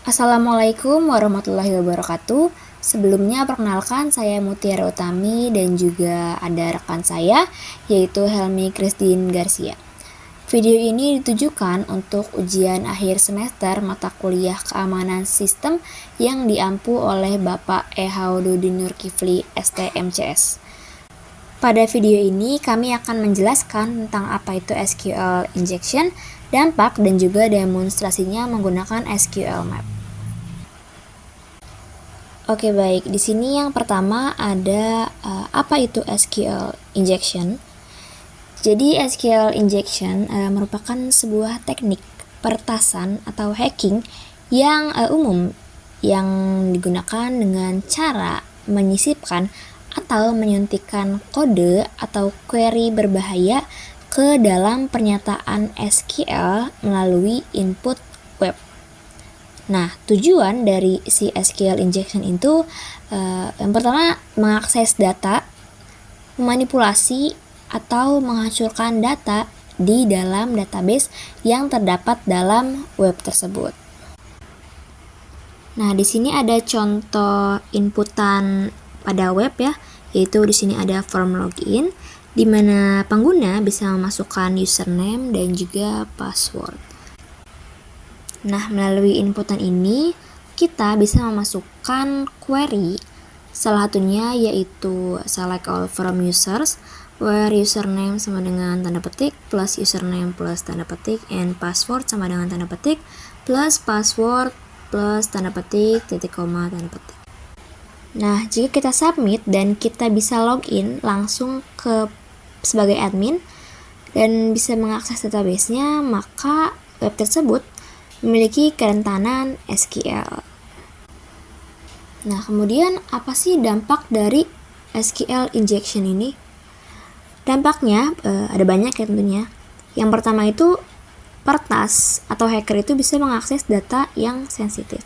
Assalamualaikum warahmatullahi wabarakatuh. Sebelumnya perkenalkan saya Mutiara Utami dan juga ada rekan saya yaitu Helmi Christine Garcia. Video ini ditujukan untuk ujian akhir semester mata kuliah keamanan sistem yang diampu oleh Bapak E. Haududin Nurkifli STMCS. Pada video ini kami akan menjelaskan tentang apa itu SQL injection, dampak dan juga demonstrasinya menggunakan SQL map. Oke, baik. Di sini yang pertama ada apa itu SQL injection. Jadi SQL injection merupakan sebuah teknik peretasan atau hacking yang umum yang digunakan dengan cara menyisipkan atau menyuntikkan kode atau query berbahaya ke dalam pernyataan SQL melalui input web. Nah, tujuan dari si SQL injection itu yang pertama mengakses data, memanipulasi atau menghancurkan data di dalam database yang terdapat dalam web tersebut. Nah, di sini ada contoh inputan pada web ya, yaitu di sini ada form login di mana pengguna bisa memasukkan username dan juga password. Nah, melalui inputan ini kita bisa memasukkan query, salah satunya yaitu select all from users, where username sama dengan tanda petik plus username plus tanda petik and password sama dengan tanda petik plus password plus tanda petik titik koma tanda petik. Nah, jika kita submit dan kita bisa login langsung ke sebagai admin dan bisa mengakses database-nya, maka web tersebut memiliki kerentanan SQL. Nah, kemudian apa sih dampak dari SQL injection ini? Dampaknya ada banyak ya tentunya. Yang pertama itu peretas atau hacker itu bisa mengakses data yang sensitif.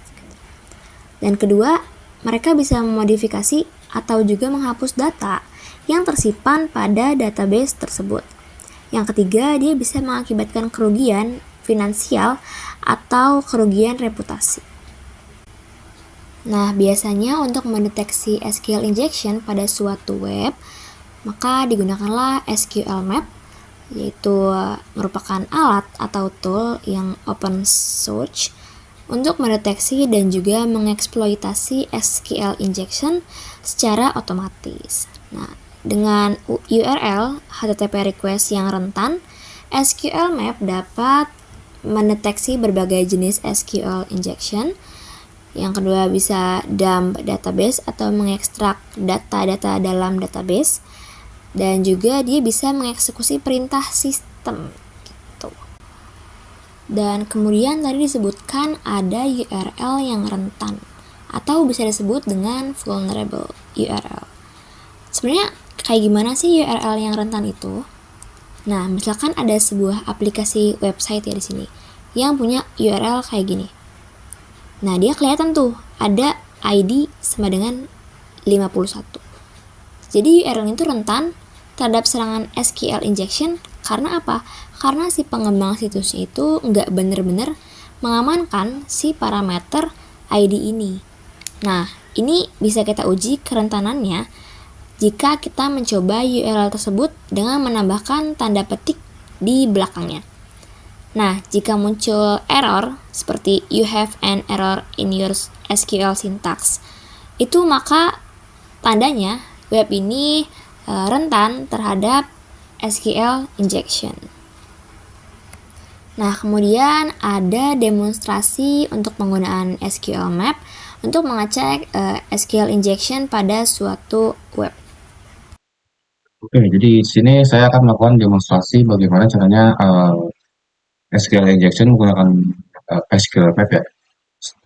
Dan kedua, mereka bisa memodifikasi atau juga menghapus data yang tersimpan pada database tersebut. Yang ketiga, dia bisa mengakibatkan kerugian finansial atau kerugian reputasi. Nah, biasanya untuk mendeteksi SQL injection pada suatu web, maka digunakanlah SQL map, yaitu merupakan alat atau tool yang open source untuk mendeteksi dan juga mengeksploitasi SQL injection secara otomatis. Nah, dengan URL HTTP request yang rentan, SQL map dapat mendeteksi berbagai jenis SQL injection. Yang kedua bisa dump database atau mengekstrak data-data dalam database, dan juga dia bisa mengeksekusi perintah sistem gitu. Dan kemudian tadi disebutkan ada URL yang rentan atau bisa disebut dengan vulnerable URL. Sebenarnya kayak gimana sih URL yang rentan itu? Nah, misalkan ada sebuah aplikasi website ya di sini yang punya URL kayak gini. Nah, dia kelihatan tuh ada ID sama dengan 51. Jadi URL itu rentan terhadap serangan SQL injection karena apa? Karena si pengembang situsnya itu nggak benar-benar mengamankan si parameter ID ini. Nah, ini bisa kita uji kerentanannya jika kita mencoba URL tersebut dengan menambahkan tanda petik di belakangnya. Nah, jika muncul error seperti you have an error in your SQL syntax, itu maka tandanya web ini rentan terhadap SQL injection. Nah, kemudian ada demonstrasi untuk penggunaan SQL map untuk mengecek SQL injection pada suatu web. Oke, jadi di sini saya akan melakukan demonstrasi bagaimana caranya SQL injection menggunakan SQL map ya.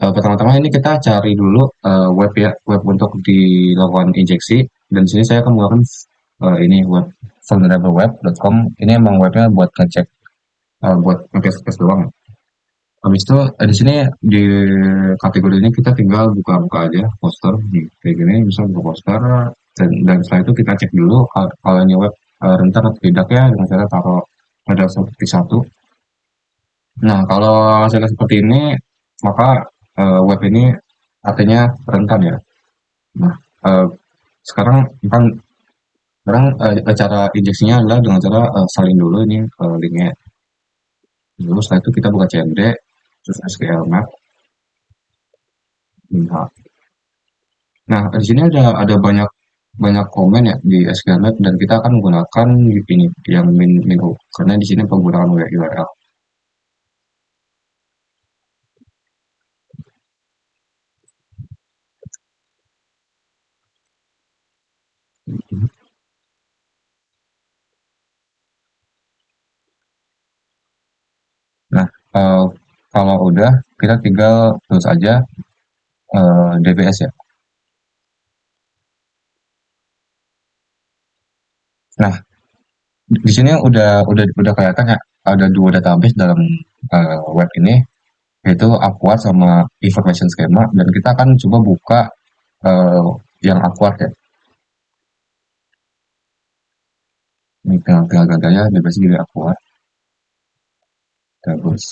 Pertama-tama ini kita cari dulu web ya, web untuk dilakukan injeksi. Dan di sini saya akan menggunakan ini web vulnerableweb.com. Ini emang webnya buat ngecek buat nge-test doang. Habis itu di sini di kategori ini kita tinggal buka-buka aja poster kayak gini, bisa buka poster dan setelah itu kita cek dulu kalau ini web rentan atau tidak ya dengan cara taruh pada seperti satu. Nah, kalau hasilnya seperti ini maka web ini artinya rentan ya. Nah, eh, sekarang kan sekarang cara injeksinya adalah dengan cara salin dulu ini linknya. Lalu setelah itu kita buka CMD, terus SQL map. Nah, di sini ada banyak banyak komen ya di SQL map dan kita akan menggunakan ini yang min karena di sini penggunaan URL. Nah, eh, kalau udah kita tinggal terus aja DBS ya. Nah, di sini udah kelihatan ya ada dua database dalam web ini yaitu Aqua sama Information Schema dan kita akan coba buka eh, yang Aqua ya. Ini tinggal ganti aja database jadi Aqua. Terus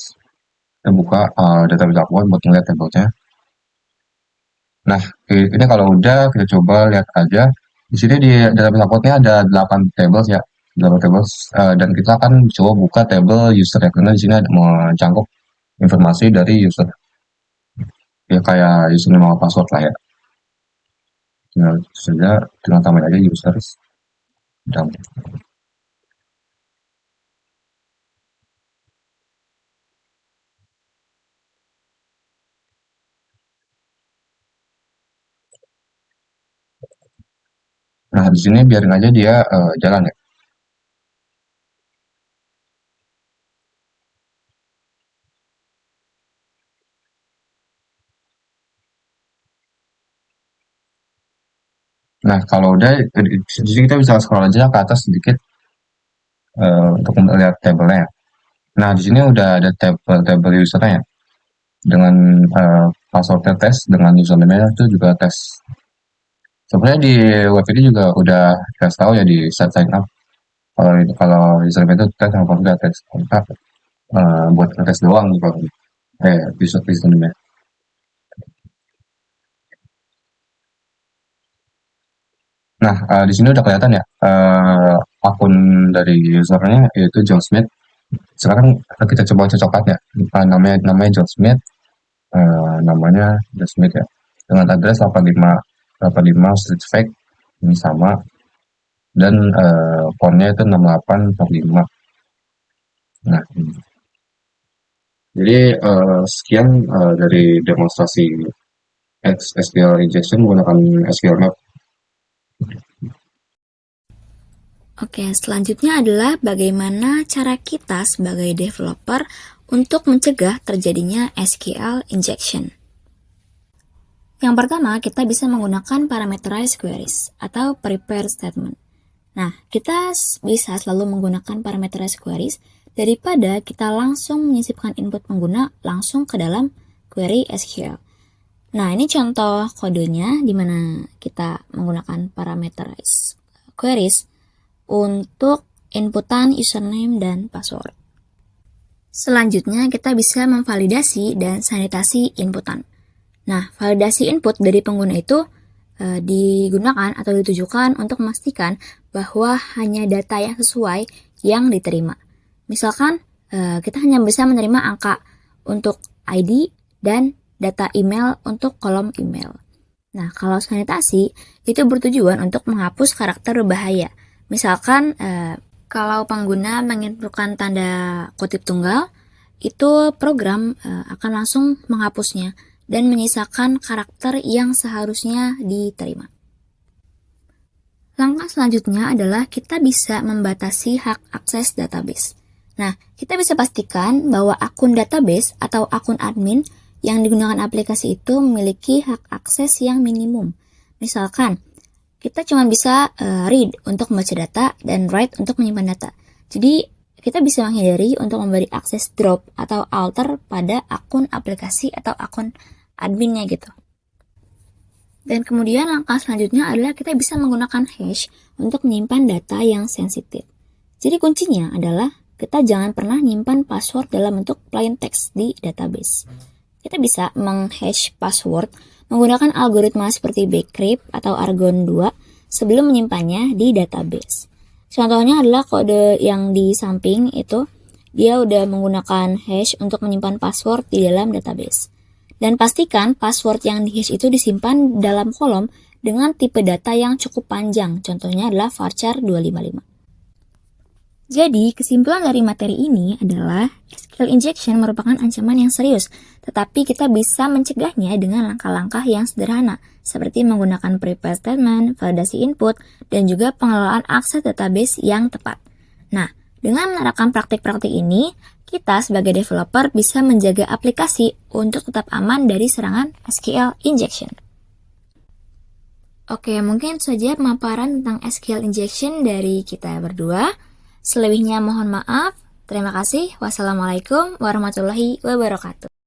kita buka database Aqua buat ngeliat tabelnya. Nah, ini kalau udah kita coba lihat aja. Di sini di database Aqua ada 8 tables ya. 8 tables dan kita akan coba buka table user ya karena di sini ada mencangkup informasi dari user ya kayak username sama password lah ya. Tinggal saja tinggal tambahin aja users dan nah di sini biarin aja dia jalan ya. Nah kalau udah di sini kita bisa scroll aja ke atas sedikit untuk melihat tabelnya. Nah di sini udah ada tabel usernya ya. Dengan passwordnya tes dengan username itu juga tes. Sebenarnya di web ini juga udah tes tahu ya di set sign up. Kalau username itu tes sama password tes. Kita buat tes doang kalau username. Nah, di sini udah kelihatan ya, akun dari usernya yaitu John Smith. Sekarang kita coba cocokkan ya, namanya John Smith, namanya John Smith ya, dengan address 85 Street Fake ini sama dan fontnya itu 6845. Nah, jadi sekian dari demonstrasi SQL injection menggunakan SQL Map. Oke, selanjutnya adalah bagaimana cara kita sebagai developer untuk mencegah terjadinya SQL injection. Yang pertama, kita bisa menggunakan parameterized queries atau prepare statement. Nah, kita bisa selalu menggunakan parameterized queries daripada kita langsung menyisipkan input pengguna langsung ke dalam query SQL. Nah, ini contoh kodenya di mana kita menggunakan parameterized queries untuk inputan username dan password. Selanjutnya, kita bisa memvalidasi dan sanitasi inputan. Nah, validasi input dari pengguna itu digunakan atau ditujukan untuk memastikan bahwa hanya data yang sesuai yang diterima. Misalkan, kita hanya bisa menerima angka untuk ID dan data email untuk kolom email. Nah, kalau sanitasi, itu bertujuan untuk menghapus karakter berbahaya. Misalkan kalau pengguna menginputkan tanda kutip tunggal, itu program akan langsung menghapusnya dan menyisakan karakter yang seharusnya diterima. Langkah selanjutnya adalah kita bisa membatasi hak akses database. Nah, kita bisa pastikan bahwa akun database atau akun admin yang digunakan aplikasi itu memiliki hak akses yang minimum. Misalkan, kita cuma bisa read untuk membaca data dan write untuk menyimpan data. Jadi, kita bisa menghindari untuk memberi akses drop atau alter pada akun aplikasi atau akun adminnya gitu. Dan kemudian langkah selanjutnya adalah kita bisa menggunakan hash untuk menyimpan data yang sensitif. Jadi kuncinya adalah kita jangan pernah nyimpan password dalam bentuk plain text di database. kita bisa menghash password menggunakan algoritma seperti Bcrypt atau Argon 2 sebelum menyimpannya di database. Contohnya adalah kode yang di samping itu, dia udah menggunakan hash untuk menyimpan password di dalam database. Dan pastikan password yang di hash itu disimpan dalam kolom dengan tipe data yang cukup panjang, contohnya adalah varchar 255. Jadi, kesimpulan dari materi ini adalah SQL injection merupakan ancaman yang serius, tetapi kita bisa mencegahnya dengan langkah-langkah yang sederhana, seperti menggunakan prepare statement, validasi input, dan juga pengelolaan akses database yang tepat. Nah, dengan menerapkan praktik-praktik ini, kita sebagai developer bisa menjaga aplikasi untuk tetap aman dari serangan SQL injection. Oke, mungkin saja pemaparan tentang SQL injection dari kita berdua. Selebihnya mohon maaf. Terima kasih. Wassalamualaikum warahmatullahi wabarakatuh.